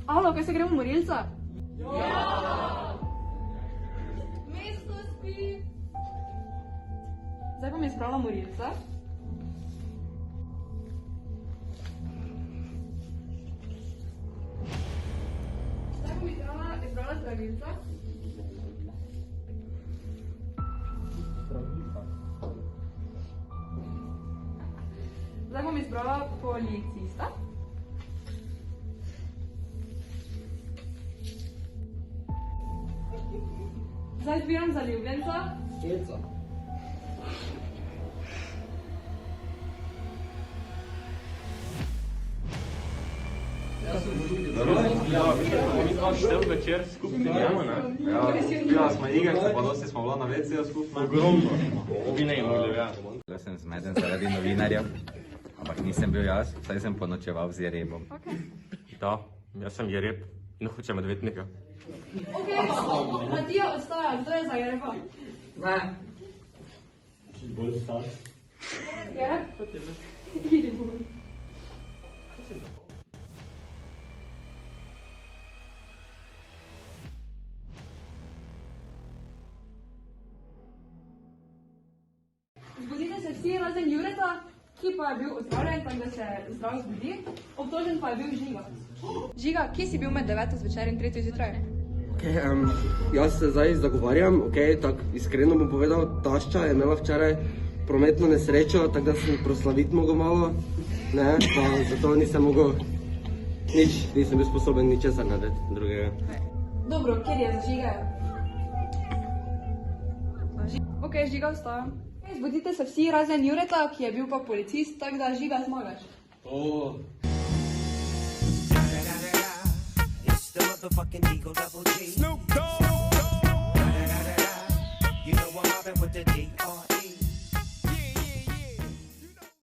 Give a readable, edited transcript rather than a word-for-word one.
Alo, kaj se gremo morilca? Mesto spi. Zdaj bom izbrala morilca. Zdaj bom izbrala zdravilca. Zdaj bom izbrala policista. Zdaj izbiram zaljubljenca. Keca. Cel večer skupaj imamo, ne? Ja, smo igrice, pa dosti smo bila na WC-ju skupaj. Ogromno. Vi ne imeli, ja. Bila sem zmeden zaradi novinarjev, ampak nisem bil jaz, saj sem ponočeval z Jerebom. Da, jaz sem Jereb in hočem odvetnika. Ok, Matija ostaja, kdo je za Jereba? Ne. Bolj star. Jereb? Idemo. Zbudite se vsi razen Jureta, ki pa je bil ozdravljen, tako da se zdrav zbudi. Obtožen pa je bil Žiga. Žiga, kje si bil med 9. zvečer in 3. zjutraj? Okay, jaz se zdaj zagovarjam, tako iskreno bom povedal, tašča je imela včeraj prometno nesrečo, tako da sem proslaviti mogel malo, ne, pa zato nisem mogel nisem bil sposoben ničesar narediti drugega. Dobro, kjer je Žiga? Ok, Žiga ostaja. Zbudite se vsi razen Jureta, ki je bil pa policist, tako da Žiga zmagaš. It's the motherfucking Eagle Double G. Snoop Dogg. You know I'm mobbing with the D.